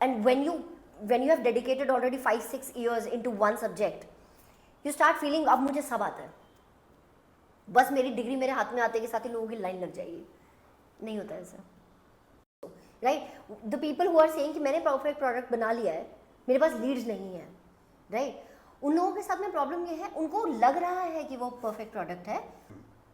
And when you have dedicated already 5-6 years into one subject, you start feeling अब मुझे सब आता है, बस मेरी डिग्री मेरे हाथ में आते के साथ ही लोगों की लाइन लग जाएगी. नहीं होता ऐसा, right? The people who are saying कि मैंने परफेक्ट प्रोडक्ट बना लिया है, मेरे पास लीड्स नहीं है, राइट? उन लोगों के साथ में प्रॉब्लम ये है, उनको लग रहा है कि वो परफेक्ट प्रोडक्ट है.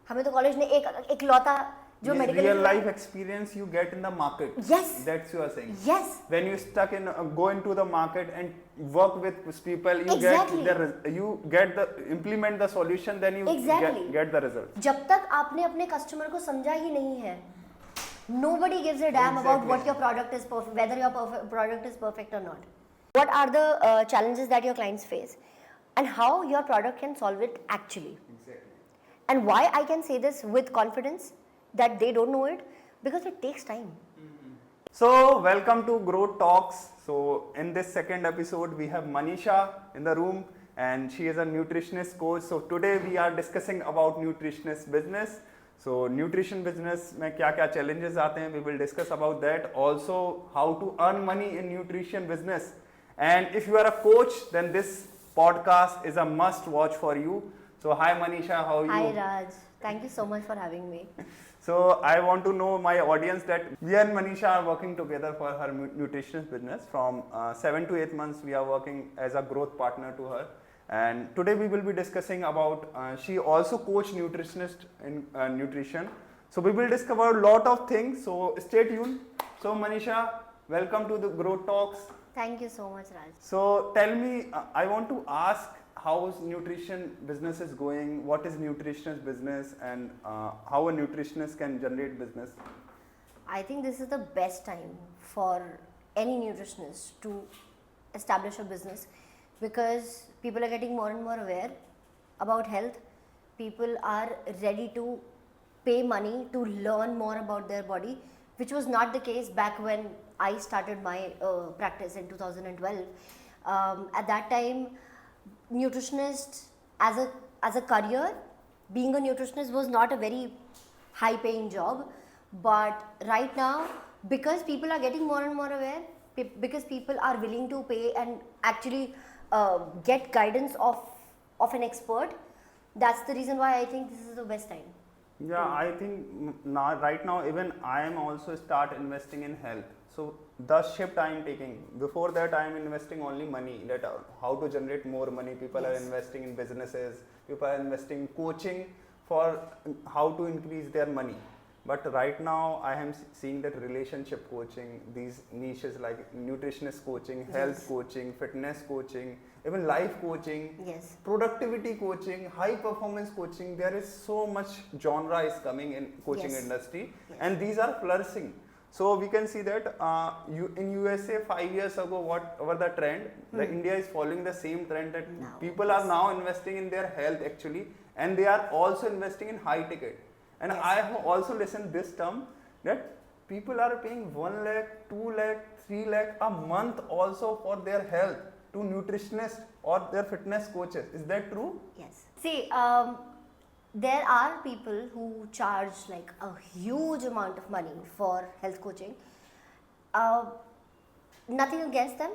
हमें तो कॉलेज में एक लौता जो medical real life experience you get in the market. Yes, that's you are saying. Yes, when you stuck in go into the market and work with people, you exactly. get the implement the solution, then you exactly. get the result. जब तक आपने अपने customer को समझा ही नहीं है, nobody gives a damn about what your product is perfect, whether your product is perfect or not. What are the challenges that your clients face, and how your product can solve it actually. Exactly. And why I can say this with confidence that they don't know it, because it takes time. So welcome to Growth Talks. So in this second episode we have Manisha in the room, and she is a nutritionist coach. So today we are discussing about nutritionist business. So nutrition business में क्या क्या challenges आते हैं, we will discuss about that. Also how to earn money in nutrition business. And if you are a coach, then this podcast is a must watch for you. So hi Manisha, how are you? Hi Raj, thank you so much for having me. So I want to know my audience that we and Manisha are working together for her nutritionist business. From 7 to 8 months we are working as a growth partner to her, and today we will be discussing about she also coach nutritionist in nutrition. So we will discover a lot of things, so stay tuned. So Manisha, welcome to the Growth Talks. Thank you so much Raj. So tell me, I want to ask, how is nutrition business is going, what is nutritionist business, and how a nutritionist can generate business? I think this is the best time for any nutritionist to establish a business, because people are getting more and more aware about health. People are ready to pay money to learn more about their body, which was not the case back when I started my practice in 2012. At that time, nutritionist as a career, being a nutritionist was not a very high paying job. But right now, because people are getting more and more aware, because people are willing to pay and actually get guidance of an expert, that's the reason why I think this is the best time. Yeah, I think now, right now, even I am also start investing in health. So the shift I am taking. Before that, I am investing only money. That how to generate more money. People are investing in businesses. People are investing in coaching for how to increase their money. But right now, I am seeing that relationship coaching, these niches like nutritionist coaching, health coaching, fitness coaching, even life coaching, productivity coaching, high performance coaching. There is so much genre is coming in coaching industry, and these are flourishing. So we can see that in USA 5 years ago, what were the trend? Like India is following the same trend that people are now investing in their health actually, and they are also investing in high ticket. And I have also listened this term that people are paying 1 lakh, 2 lakh, 3 lakh a month also for their health to nutritionists or their fitness coaches. Is that true? Yes. See, there are people who charge like a huge amount of money for health coaching. Nothing against them.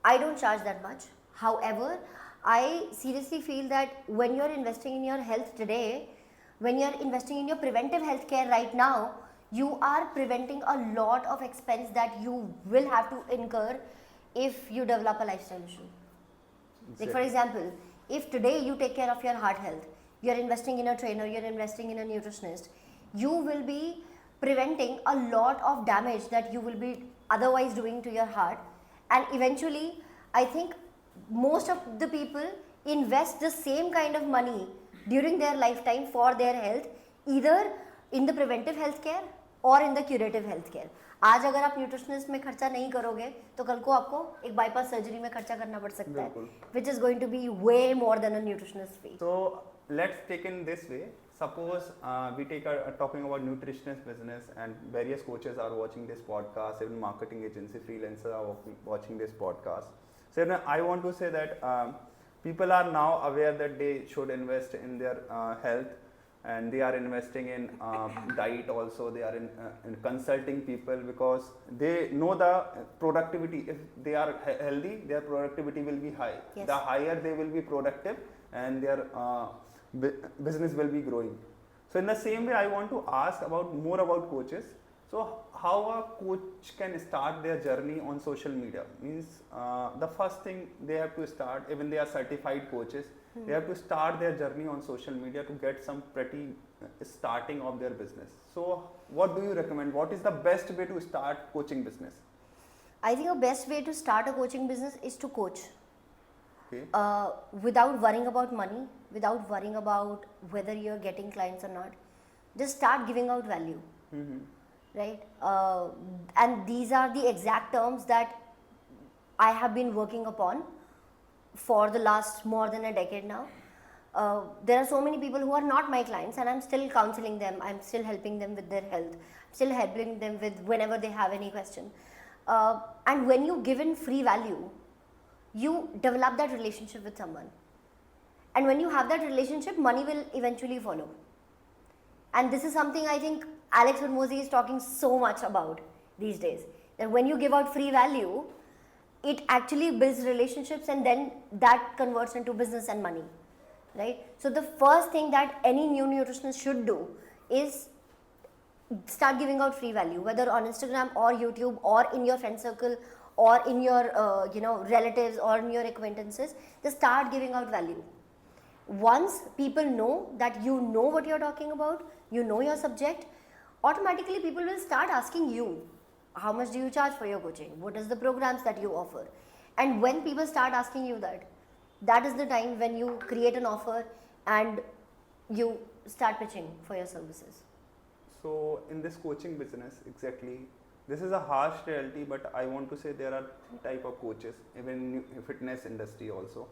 I don't charge that much. However, I seriously feel that when you're investing in your health today, when you're investing in your preventive health care right now, you are preventing a lot of expense that you will have to incur if you develop a lifestyle issue. Like for example, if today you take care of your heart health, you're investing in a trainer, you're investing in a nutritionist, you will be preventing a lot of damage that you will be otherwise doing to your heart. And eventually, I think most of the people invest the same kind of money during their lifetime for their health, either in the preventive health care or in the curative health care. आज अगर आप nutritionist में खर्चा नहीं करोगे तो कल को आपको एक बाईपास सर्जरी में खर्चा करना पड़ सकता है, which is going to be way more than a nutritionist fee. So let's take in this way. Suppose we take talking about nutritionist business, and various coaches are watching this podcast, even marketing agency freelancers are watching this podcast. So I want to say that people are now aware that they should invest in their health. and they are investing in diet also. They are in consulting people because they know the productivity. If they are healthy, their productivity will be high. Yes. The higher they will be productive, and their business will be growing. So in the same way, I want to ask about more about coaches. So how a coach can start their journey on social media? Means the first thing they have to start, even they are certified coaches, they have to start their journey on social media to get some pretty starting of their business. So what do you recommend? What is the best way to start coaching business? I think the best way to start a coaching business is to coach. Okay. Without worrying about money, without worrying about whether you're getting clients or not. Just start giving out value. Right? And these are the exact terms that I have been working upon for the last more than a decade now. There are so many people who are not my clients, and I'm still counseling them, I'm still helping them with their health, still helping them with whenever they have any question. And when you give in free value, you develop that relationship with someone. And when you have that relationship, money will eventually follow. And this is something I think Alex Hormozi is talking so much about these days. That when you give out free value, it actually builds relationships, and then that converts into business and money. Right? So the first thing that any new nutritionist should do is start giving out free value, whether on Instagram or YouTube or in your friend circle or in your relatives or in your acquaintances. Just start giving out value. Once people know that you know what you're talking about, you know your subject, automatically people will start asking you, how much do you charge for your coaching? What is the programs that you offer? And when people start asking you that is the time when you create an offer and you start pitching for your services. So in this coaching business, exactly, this is a harsh reality, but I want to say there are three type of coaches, even in fitness industry also.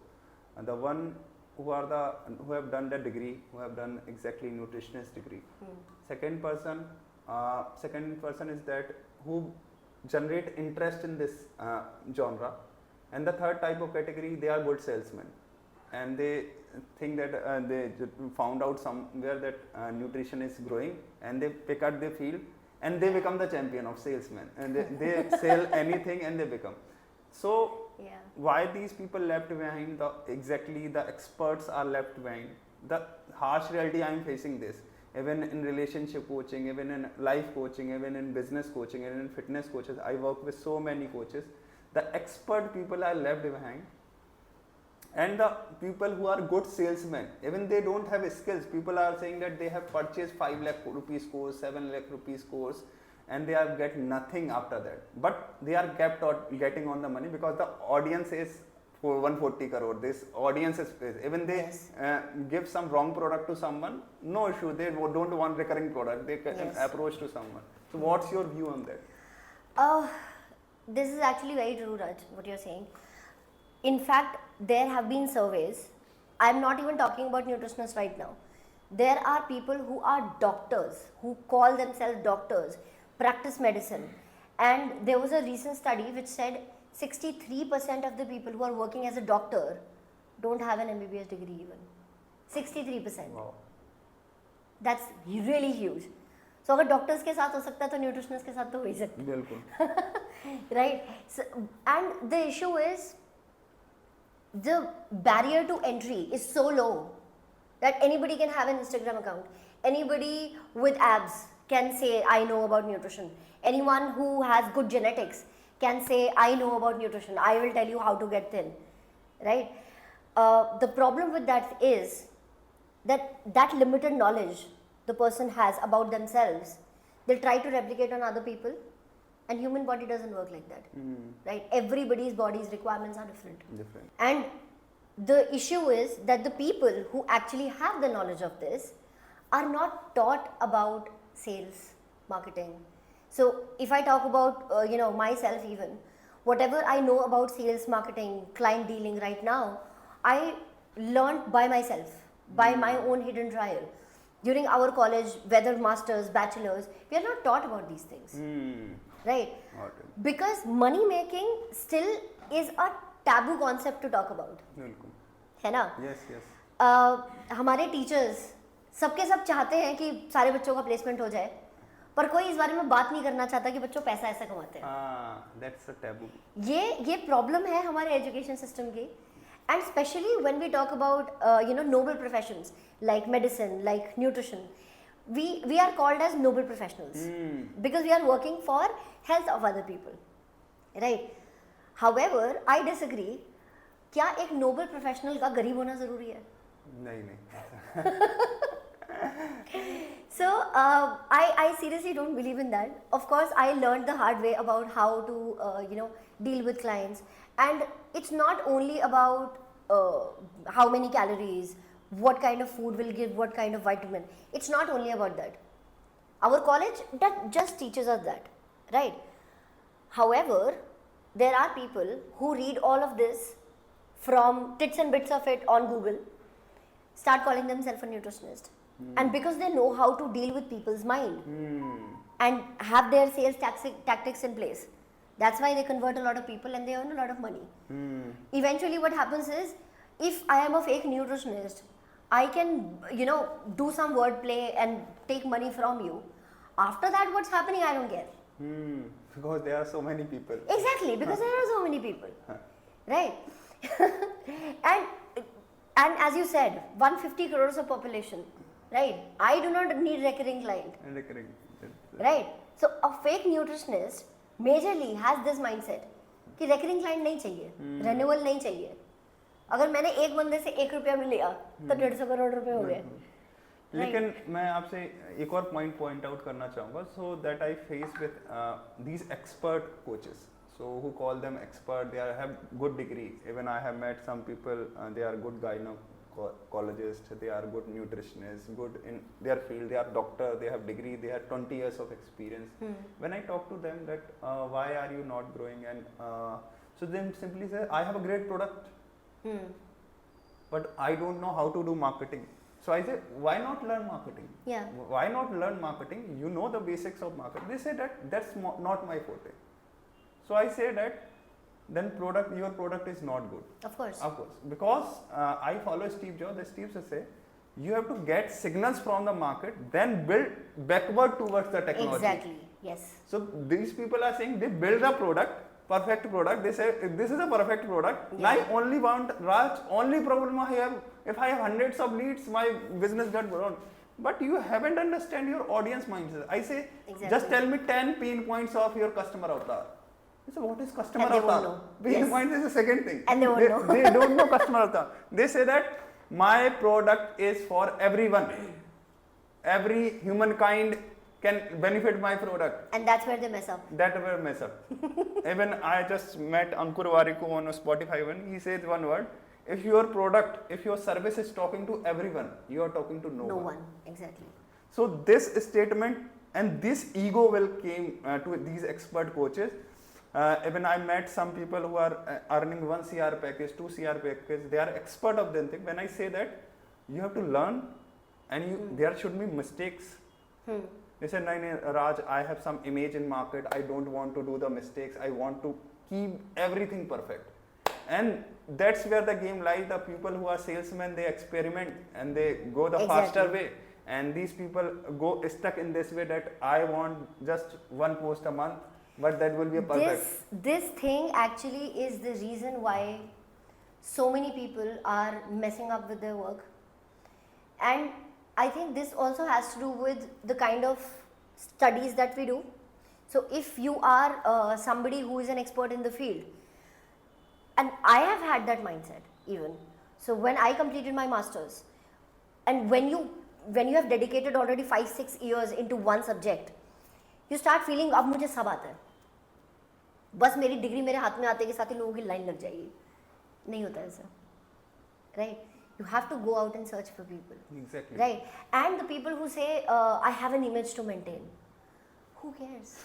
And the one who have done the degree, who have done exactly nutritionist degree. Second person is that who generate interest in this genre. And the third type of category, they are good salesmen, and they think that they found out somewhere that nutrition is growing, and they pick up the field and they become the champion of salesmen, and they sell anything and they become. So why these people left behind? Exactly, the experts are left behind. The harsh reality I am facing this, even in relationship coaching, even in life coaching, even in business coaching, even in fitness coaches. I work with so many coaches. The expert people are left behind, and the people who are good salesmen, even they don't have skills. People are saying that they have purchased 5 lakh rupees course, 7 lakh rupees course, and they are get nothing after that. But they are kept getting on the money because the audience is for 140 crore. This audience is, even they give some wrong product to someone, no issue. They don't want recurring product. They can approach to someone. So what's your view on that? This is actually very true, Raj, what you're saying. In fact, there have been surveys. I'm not even talking about nutritionists right now. There are people who are doctors, who call themselves doctors, practice medicine. And there was a recent study which said 63% of the people who are working as a doctor don't have an MBBS degree even. 63%. Wow. That's really huge. So अगर doctors के साथ हो सकता है तो nutritionist के साथ तो हो ही सकता है. बिल्कुल. Right? So, and the issue is the barrier to entry is so low that anybody can have an Instagram account. Anybody with abs can say, I know about nutrition. Anyone who has good genetics can say, I know about nutrition. I will tell you how to get thin. Right? The problem with that is that limited knowledge the person has about themselves, they'll try to replicate on other people, and human body doesn't work like that. Right? Everybody's body's requirements are different. And the issue is that the people who actually have the knowledge of this are not taught about sales, marketing. So if I talk about myself, even whatever I know about sales, marketing, client dealing right now, I learned by myself, by my own hidden trial. During our college, whether masters, bachelors, we are not taught about these things. Right? Because money making still is a taboo concept to talk about. है ना? Yes. हमारे teachers सबके सब चाहते हैं कि सारे बच्चों का प्लेसमेंट हो जाए, पर कोई इस बारे में बात नहीं करना चाहता कि बच्चों पैसा ऐसे कमाते हैं। That's a taboo. ये प्रॉब्लम है हमारे एजुकेशन सिस्टम की, and specially when we talk about noble professions like medicine, like nutrition, we are called as noble professionals because we are working for health of other people, right? However, I disagree. क्या एक Nobel professional का गरीब होना जरूरी है? नहीं So I seriously don't believe in that. Of course, I learned the hard way about how to deal with clients, and it's not only about how many calories, what kind of food will give what kind of vitamin. It's not only about that. Our college that just teaches us that, right? However, there are people who read all of this from tits and bits of it on Google, start calling themselves a nutritionist, and because they know how to deal with people's mind and have their sales tactics in place, that's why they convert a lot of people and they earn a lot of money. Eventually what happens is, if I am a fake nutritionist, I can do some wordplay and take money from you. After that, what's happening, I don't care. Because there are so many people. Exactly, because there are so many people, right? and as you said, 150 crores of population, right? I do not need recurring client, right? So a fake nutritionist majorly has this mindset कि recurring client नहीं चाहिए, renewal नहीं चाहिए. अगर मैंने एक बंदे से 1 रुपया भी लिया तो 150 करोड़ रुपए हो गए. लेकिन मैं आपसे एक और पॉइंट आउट करना चाहूँगा. So that I face with these expert coaches, so who call them expert, they have good degree. Even I have met some people, they are good gynecologists, they are good nutritionists, good in their field, they are doctor, they have degree, they have 20 years of experience. When I talk to them that why are you not growing, and so they simply say I have a great product, but I don't know how to do marketing. So I say, why not learn marketing? Yeah. Why not learn marketing? You know the basics of marketing. They say that that's not my forte. So I say that then your product is not good. Of course. Because I follow Steve Jobs. Steve says you have to get signals from the market, then build backward towards the technology. Exactly. Yes. So these people are saying they build a product, perfect product. They say this is a perfect product. Yeah. I only want Raj. Only problem I have, if I have hundreds of leads, my business got grown. But you haven't understand your audience mindset. I say, just tell me 10 pain points of your customer avatar. So what is customer avatar? Pain point is the second thing. And they won't know. They don't know customer avatar. They say that my product is for everyone. Every humankind can benefit my product. And that's where they mess up. Even I just met Ankur Warikoo on Spotify when he says one word. If your product, if your service is talking to everyone, you are talking to no one. Exactly. So this statement and this ego will came to these expert coaches. Even I met some people who are earning 1 CR package, 2 CR package. They are expert of them thing. When I say that, you have to learn, and there should be mistakes. They said, no, Raj, I have some image in market. I don't want to do the mistakes. I want to keep everything perfect. And that's where the game lies. The people who are salesmen, they experiment and they go the faster way. And these people go stuck in this way that I want just 1 post a month. But that will be a perfect. This thing actually is the reason why so many people are messing up with their work. And I think this also has to do with the kind of studies that we do. So if you are somebody who is an expert in the field, and I have had that mindset even. So when I completed my masters, and when you have dedicated already 5-6 years into one subject, you start feeling अब मुझे सब आता है, बस मेरी degree मेरे हाथ में आते के साथ ही लोगों की लाइन लग जाएगी. नहीं होता ऐसा, right? You have to go out and search for people. Exactly. Right? And the people who say, I have an image to maintain. Who cares?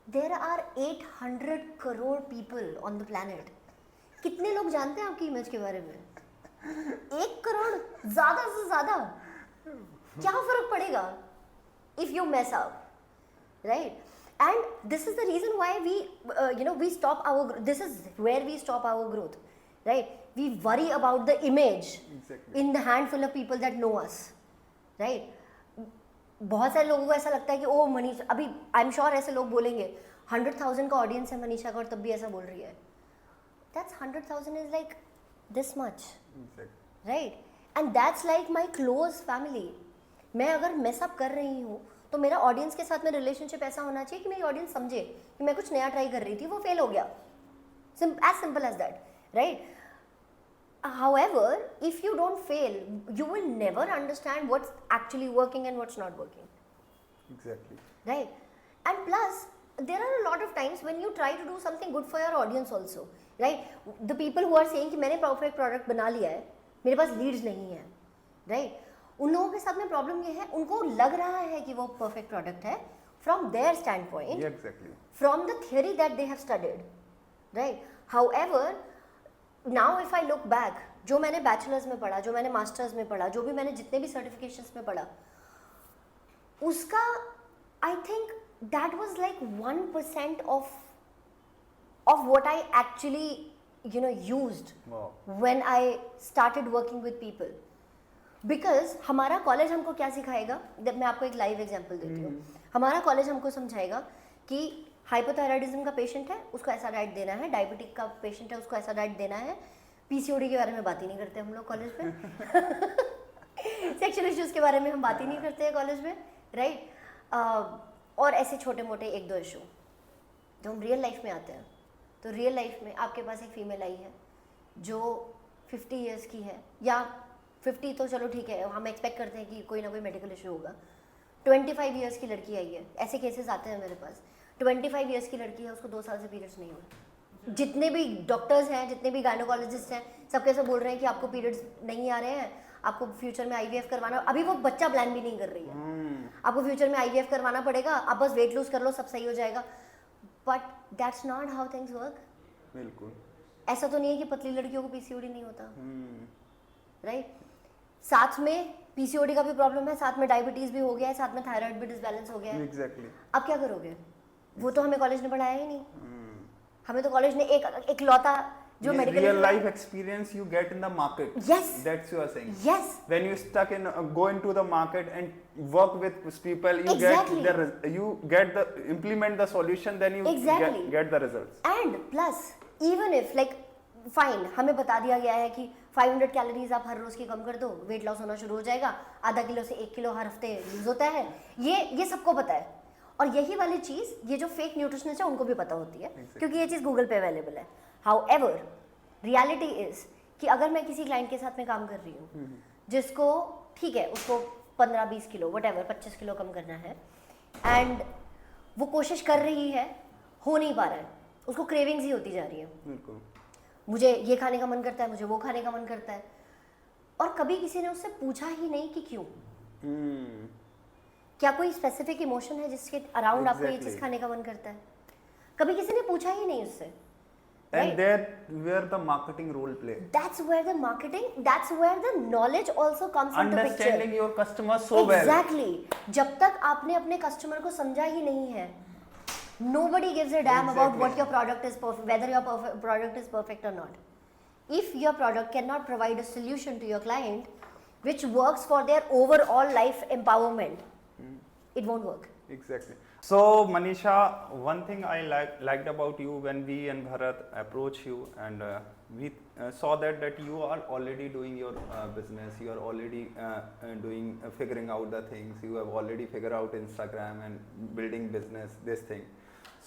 There are 800 crore people on the planet. कितने लोग जानते हैं आपकी image के बारे में? 1 करोड़ ज़्यादा से ज़्यादा. क्या फर्क पड़ेगा? If you mess up, right? And this is the reason why we stop our. This is where we stop our growth, right? we worry about the image Exactly. in the handful of people that know us, right? बहुत सारे लोगों को ऐसा लगता है कि ओ मनीषा, अभी I am sure ऐसे लोग बोलेंगे 100,000 का ऑडियंस है मनीषा का और तब भी ऐसा बोल रही है. That's 100,000 is like this much, Exactly. right? And that's like my close family. मैं अगर मेस अप कर रही हूँ तो मेरा ऑडियंस के साथ में रिलेशनशिप ऐसा होना चाहिए कि मेरी ऑडियंस समझे कि मैं कुछ नया ट्राई कर रही थी, वो फेल हो गया. As simple as that, right? However, if you don't fail, you will never understand what's actually working and what's not working, Exactly. right? And plus, there are a lot of times when you try to do something good for your audience also, right? The people who are saying कि मैंने perfect product बना लिया है, मेरे पास leads नहीं है, right? उन लोगों के साथ में प्रॉब्लम ये है, उनको लग रहा है कि वो perfect product है from their standpoint, Yeah, exactly. from the theory that they have studied, right? However, now if I look back, जो मैंने बैचलर्स में पढ़ा, जो मैंने मास्टर्स में पढ़ा, जो भी मैंने जितने भी सर्टिफिकेशंस में पढ़ा, उसका I think that was like 1% of what I actually used Wow. when I started working with people. Because हमारा कॉलेज हमको क्या सिखाएगा, मैं आपको एक लाइव एग्जांपल देती हूँ. हमारा कॉलेज हमको समझाएगा कि हाइपोथायराइडिज्म का पेशेंट है, उसको ऐसा डाइट देना है, डायबिटिक का पेशेंट है, उसको ऐसा डाइट देना है. पीसीओडी के बारे में बात ही नहीं करते हम लोग कॉलेज में. सेक्सुअल इश्यूज के बारे में हम बात ही नहीं करते हैं कॉलेज में, राइट? और ऐसे छोटे मोटे एक दो इशू. जब हम रियल लाइफ में आते हैं तो रियल लाइफ में आपके पास एक फीमेल आई है जो 50 ईयर्स की है, या 50 तो चलो ठीक है, हम एक्सपेक्ट करते हैं कि कोई ना कोई मेडिकल इशू होगा. 25 ईयर्स की लड़की आई है, ऐसे केसेस आते हैं मेरे पास. 25 ईयर्स की लड़की है, उसको 2 साल से पीरियड्स नहीं हुए. जितने भी डॉक्टर्स हैं, जितने भी गायनोकोलॉजिस्ट हैं, सबके सब बोल रहे हैं कि आपको पीरियड्स नहीं आ रहे हैं, आपको फ्यूचर में आईवीएफ करवाना. अभी वो बच्चा प्लान भी नहीं कर रही है, आपको फ्यूचर में आईवीएफ करवाना पड़ेगा, आप बस वेट लूज कर लो, सब सही हो जाएगा. But that's not how things work. बिल्कुल. ऐसा तो नहीं है कि पतली लड़कियों को पीसीओडी नहीं होता, राइट? साथ में पीसीओडी का भी प्रॉब्लम है, साथ में डायबिटीज भी हो गया है, साथ में थायराइड भी डिसबैलेंस हो गया है. Exactly. अब क्या करोगे? वो तो हमें कॉलेज ने पढ़ाया ही नहीं. हमें तो कॉलेज ने एक लौता जो medical real life experience you get in the market. Yes. That's you are saying. Yes. When you stuck in go into the market and work with people, you Exactly. get the implement the solution, then you Exactly. get the results. And plus even if like fine, हमें बता दिया गया है कि 500 calories आप हर रोज की कम कर दो, वेट लॉस होना शुरू हो जाएगा, आधा किलो से 1 किलो हर हफ्ते लूज होता है. ये सबको पता है. और यही वाली चीज ये जो फेक न्यूट्रिशनिस्ट है उनको भी पता होती है, क्योंकि ये चीज गूगल पे अवेलेबल है. हाउएवर रियलिटी इज कि अगर मैं किसी क्लाइंट के साथ में काम कर रही हूँ जिसको ठीक है उसको 15-20 किलो व्हाटएवर 25 किलो कम करना है, एंड वो कोशिश कर रही है, हो नहीं पा रहा है, उसको क्रेविंग्स ही होती जा रही है. बिल्कुल. मुझे ये खाने का मन करता है, मुझे वो खाने का मन करता है, और कभी किसी ने उससे पूछा ही नहीं कि क्यों. क्या कोई स्पेसिफिक इमोशन है जिसके अराउंड आपको ये चीज खाने का मन करता है? कभी किसी ने पूछा ही नहीं उससे. And there where the marketing role play. That's where the marketing, that's where the knowledge also comes into picture. Understanding your customer so well. Exactly. जब तक आपने अपने कस्टमर को समझा ही नहीं है, nobody gives a damn about what your product is perfect, whether your product is perfect or not. If your product cannot provide a solution to your client which works for their overall life empowerment, it won't work. Exactly. So Manisha, one thing I liked about you when we and Bharat approached you, and we saw that you are already doing your business, you are already doing figuring out the things, you have already figured out Instagram and building business, this thing.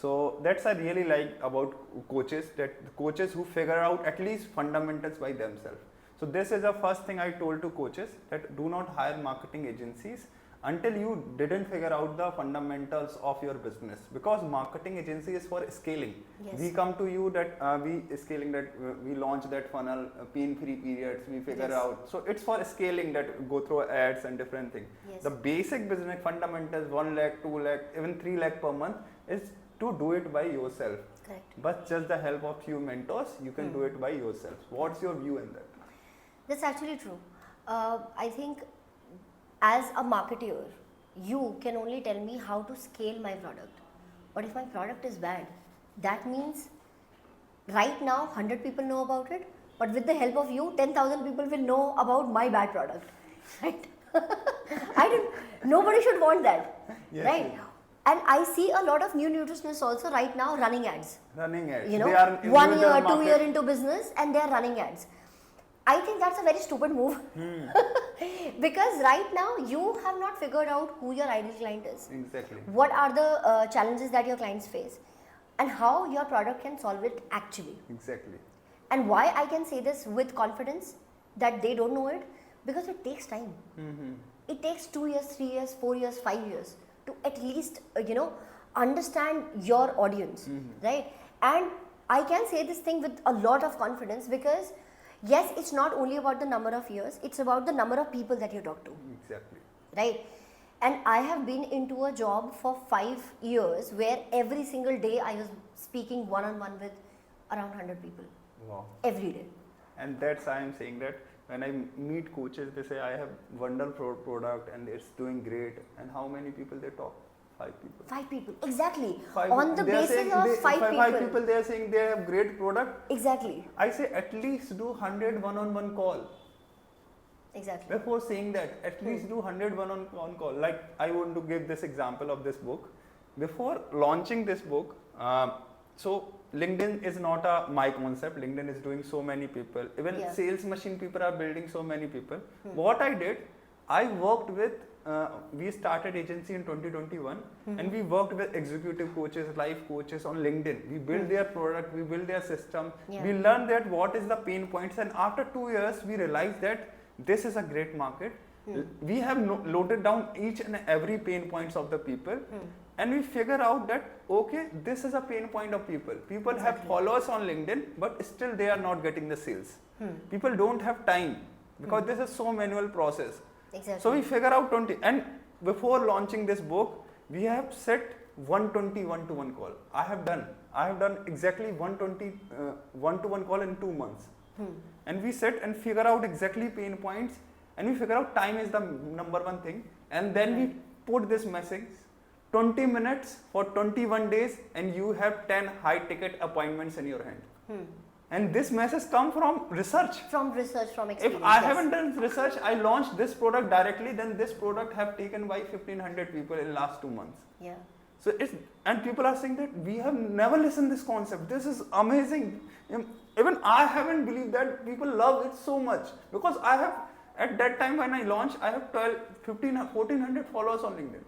So that's I really like about coaches, that coaches who figure out at least fundamentals by themselves. So this is the first thing I told to coaches, that do not hire marketing agencies until you didn't figure out the fundamentals of your business, because marketing agency is for scaling. Yes. We come to you that we scaling, that we launch that funnel, pain-free periods, we figure Yes. out. So it's for scaling, that go through ads and different things. Yes. The basic business fundamentals, 1 lakh, 2 lakh, even 3 lakh per month, is to do it by yourself. Correct. But just the help of few mentors, you can do it by yourself. What's your view in that? That's actually true. I think as a marketer, you can only tell me how to scale my product. But if my product is bad, that means right now 100 people know about it, but with the help of you, 10,000 people will know about my bad product, right? Nobody should want that, Yes, right? yes. And I see a lot of new nutritionists also right now running ads. Running ads. You know, They are 1 individual year, 2 market. year into business and they are running ads. I think that's a very stupid move. Because right now you have not figured out who your ideal client is. Exactly. What are the challenges that your clients face and how your product can solve it actually. Exactly. And why I can say this with confidence that they don't know it, because it takes time. It takes 2 years, 3 years, 4 years, 5 years to at least understand your audience, right? And I can say this thing with a lot of confidence because yes, it's not only about the number of years, it's about the number of people that you talk to, Exactly. right? And I have been into a job for 5 years where every single day I was speaking one-on-one with around 100 people. Wow. Every day. And that's I am saying that when I meet coaches, they say I have wonderful product and it's doing great. And how many people they talk? 5 people. 5 people, exactly. Five On the they are basis saying of they- 5 people. 5 people they are saying they have great product. Exactly, I say at least do 100 one-on-one call. exactly. Before saying that, at least do 100 one-on-one call. Like I want to give this example of this book. Before launching this book, so LinkedIn is not my concept. LinkedIn is doing so many people. Even Yeah. sales machine people are building so many people. What I did, I worked with. We started agency in 2021, and we worked with executive coaches, life coaches on LinkedIn. We built their product, we built their system. Yeah. We learned that what is the pain points, and after 2 years, we realized that this is a great market. We have noted down each and every pain points of the people, and we figure out that okay, this is a pain point of people. People have followers on LinkedIn, but still they are not getting the sales. People don't have time because this is so manual process. Exactly. So we figure out 20, and before launching this book, we have set 120 one-to-one call. I have done exactly 120 one-to-one call in 2 months. And we set and figure out exactly pain points, and we figure out time is the number one thing, and then we put this message 20 minutes for 21 days and you have 10 high ticket appointments in your hand. And this message come from research. From research, from experience. If I yes. haven't done research, I launched this product directly, then this product have taken by 1500 people in last 2 months. Yeah. So it's, and people are saying that we have never listened this concept. This is amazing. Even I haven't believed that people love it so much, because I have, at that time when I launched, I have 1400 followers on LinkedIn.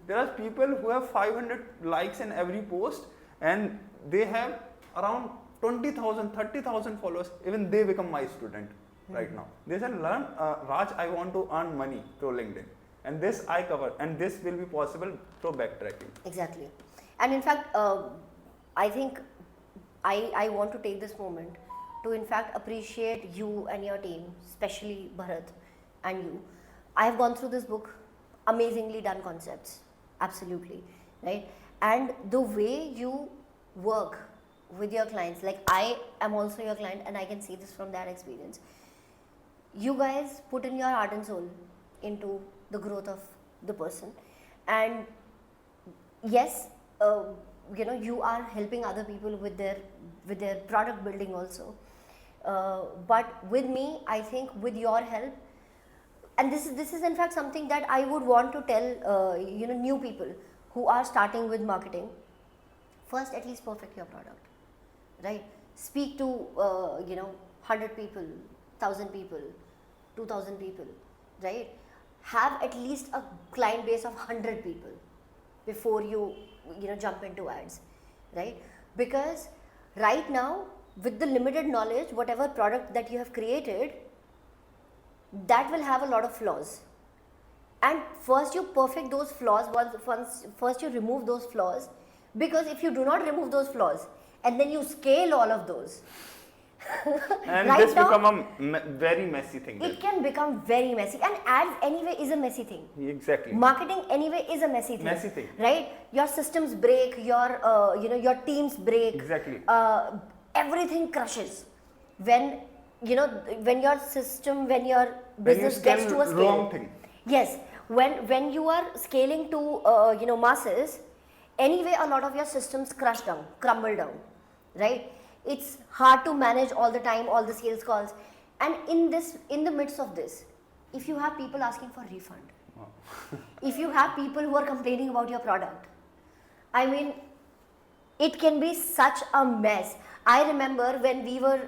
There are people who have 500 likes in every post, and they have around 20,000, 30,000 followers. Even they become my student right now. They said, learn, Raj, I want to earn money through LinkedIn. And this I cover, and this will be possible through backtracking. Exactly. And in fact, I think I want to take this moment to in fact appreciate you and your team, especially Bharat and you. I have gone through this book, amazingly done concepts, absolutely, right? And the way you work with your clients, like I am also your client and I can see this from that experience. You guys put in your heart and soul into the growth of the person, and yes, you are helping other people with their product building also, but with me, I think with your help, and this is in fact something that I would want to tell new people who are starting with marketing. First, at least perfect your product, right? Speak to 100 people, 1,000 people, 2,000 people, right? Have at least a client base of 100 people before you jump into ads, right? Because right now, with the limited knowledge, whatever product that you have created, that will have a lot of flaws. And first you perfect those flaws, first you remove those flaws, because if you do not remove those flaws and then you scale all of those, and right this now, become a very messy thing. It can become very messy, and ads anyway is a messy thing. Exactly. Marketing anyway is a messy thing. Messy thing. Right? Your systems break, your teams break. Exactly. Everything crushes when your system, when your When you business gets scale to a scale. wrong thing. Yes, when you are scaling to masses, anyway a lot of your systems crush down, crumble down, right? It's hard to manage all the time, all the sales calls. And in the midst of this, if you have people asking for refund, if you have people who are complaining about your product, I mean, it can be such a mess. I remember when we were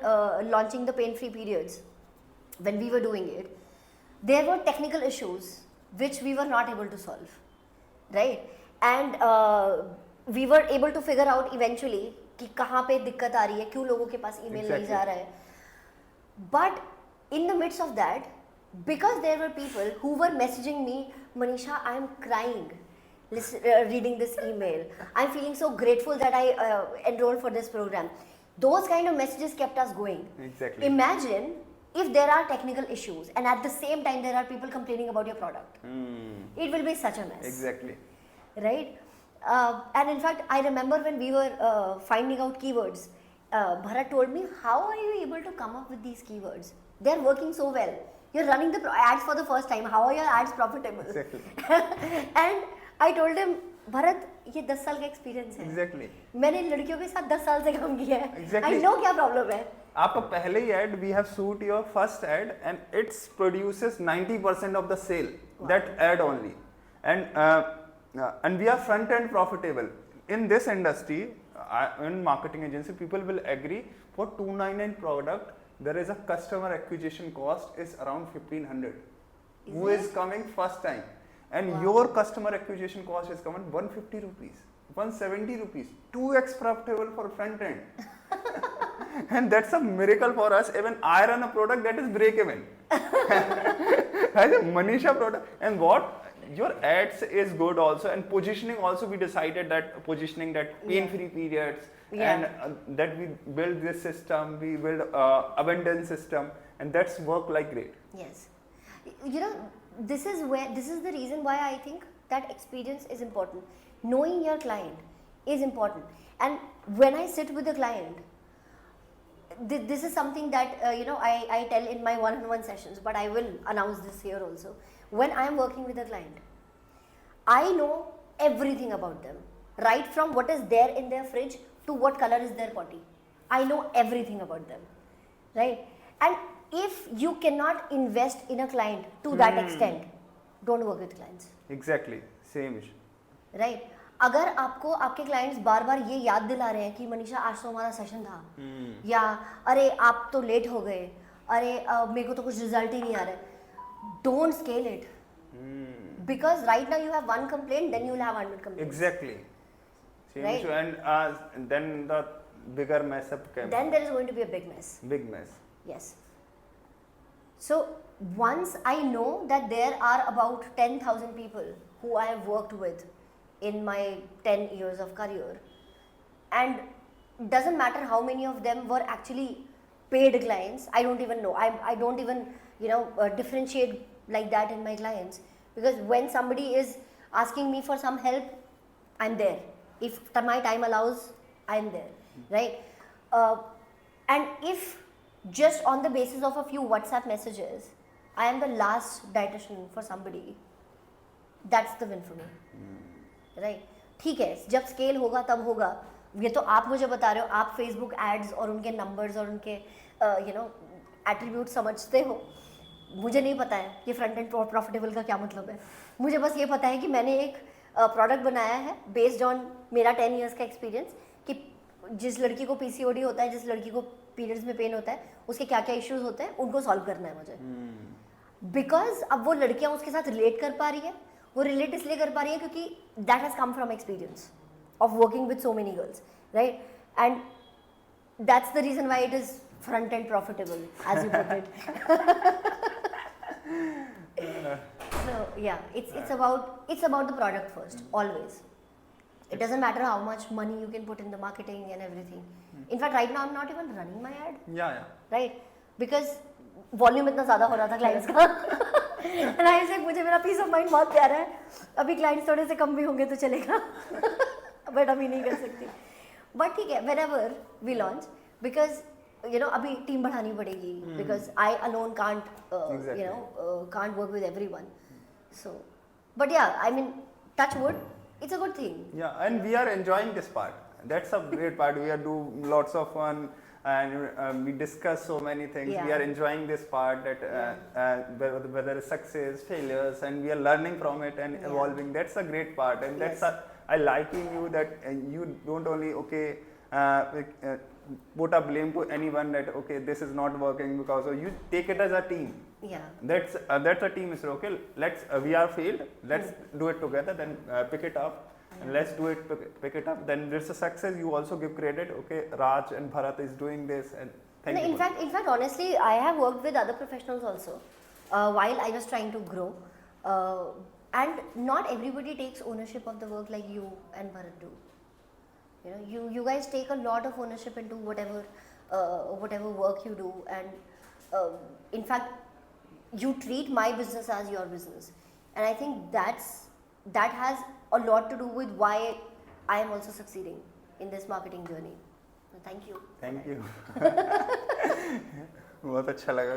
launching the pain-free periods, when we were doing it, there were technical issues which we were not able to solve, right? And we were able to figure out eventually कि कहाँ पे दिक्कत आ रही है, क्यों लोगों के पास email नहीं जा रहा है. But in the midst of that, because there were people who were messaging me, Manisha, I am crying reading this email. I'm feeling so grateful that I enrolled for this program. Those kind of messages kept us going. Exactly. Imagine if there are technical issues and at the same time there are people complaining about your product. It will be such a mess. Exactly. Right? And in fact, I remember when we were finding out keywords, Bharat told me, how are you able to come up with these keywords? They're working so well. You're running the ads for the first time. How are your ads profitable? Exactly. And I told him, Bharat, ये 10 साल का experience है. Exactly. मैंने लड़कियों के साथ 10 साल से काम किया है. Exactly. I know क्या प्रॉब्लम है. आपका पहले ही ad, we have shoot your first ad and it produces 90% of the sale. Wow. That ad only. And we are front end profitable. In this industry, in marketing agency, people will agree for 299 product, there is a customer acquisition cost is around 1500. Who is coming first time? And wow. Your customer acquisition cost is coming 150 rupees, 170 rupees, 2x profitable for front end. And that's a miracle for us. Even I run a product that is break even. As a Manisha product. And what? Your ads is good also, and positioning also, we decided that positioning that pain-free periods, and that we build this system, we build abundance system, and that's work like great. Yes. You know, this is the reason why I think that experience is important. Knowing your client is important. And when I sit with the client, this is something that I tell in my one-on-one sessions, but I will announce this here also. When I am working with a client, I know everything about them, right from what is there in their fridge to what color is their potty. I know everything about them, right? And if you cannot invest in a client to that extent, don't work with clients. Exactly, same issue. Right? अगर आपको आपके clients बार बार ये याद दिला रहे हैं कि मनीषा आज तो हमारा सेशन था, या अरे आप तो लेट हो गए, अरे मेरे को तो कुछ रिजल्ट ही नहीं आ रहा है, don't scale it. Because right now you have one complaint, then you will have 100 complaints. Exactly. Same right? issue. And then the bigger mess up came. Then there is going to be a big mess. Big mess. Yes. So once I know that there are about 10,000 people who I have worked with in my 10 years of career, and doesn't matter how many of them were actually paid clients, I don't even know. I don't even differentiate like that in my clients, because when somebody is asking me for some help, I'm there. If my time allows, I'm there, right? And if just on the basis of a few WhatsApp messages, I am the last dietitian for somebody, that's the win for me, right? ठीक है, जब scale होगा तब होगा. ये तो आप मुझे बता रहे हो, आप फेसबुक एड्स और उनके नंबर्स और उनके एट्रीब्यूट समझते हो. मुझे नहीं पता है कि फ्रंट एंड प्रॉफिटेबल का क्या मतलब है. मुझे बस ये पता है कि मैंने एक प्रोडक्ट बनाया है बेस्ड ऑन मेरा 10 इयर्स का एक्सपीरियंस, कि जिस लड़की को पीसीओडी होता है, जिस लड़की को पीरियड्स में पेन होता है, उसके क्या क्या इश्यूज होते हैं, उनको सॉल्व करना है मुझे. बिकॉज अब वो लड़कियां उसके साथ रिलेट कर पा रही है. वो रिलेट इसलिए कर पा रही है क्योंकि that has come from experience of working with so many girls, right? And that's the reason why it is front end profitable, as you put it. So yeah, it's about the product first, always. It doesn't matter how much money you can put in the marketing and everything. In fact, right now I'm not even running my ad. Yeah. Right? Because volume इतना ज़्यादा हो रहा था clients का. And I said, मुझे मेरा peace of mind बहुत प्यारा है. अभी clients थोड़े से कम भी होंगे तो चलेगा. But अभी नहीं कर सकती. But ठीक है, whenever we launch, because अभी टीम बढ़ानी पड़ेगी, because I alone can't can't work with everyone. So, but yeah, I mean, touch wood, it's a good thing. Yeah, and we are enjoying this part. That's a great part. We are do lots of fun. and we discuss so many things. We Yeah. are enjoying this part that whether it's success, failures, and we are learning from it and Yeah. evolving. That's a great part, and that's Yes. I like in you that you don't only put a blame to anyone that okay this is not working because of you. Take it as a team. Yeah. That's a team is okay. Let's we are failed. Let's do it together. Then pick it up. And let's do it, pick it up. Then there's a success. You also give credit. Okay, Raj and Bharat is doing this, and thank No, you. in fact, honestly, I have worked with other professionals also while I was trying to grow, and not everybody takes ownership of the work like you and Bharat do. You know, you guys take a lot of ownership into whatever work you do, and in fact, you treat my business as your business, and I think that has a lot to do with why I am also succeeding in this marketing journey. So thank you. Thank you. बहुत अच्छा लगा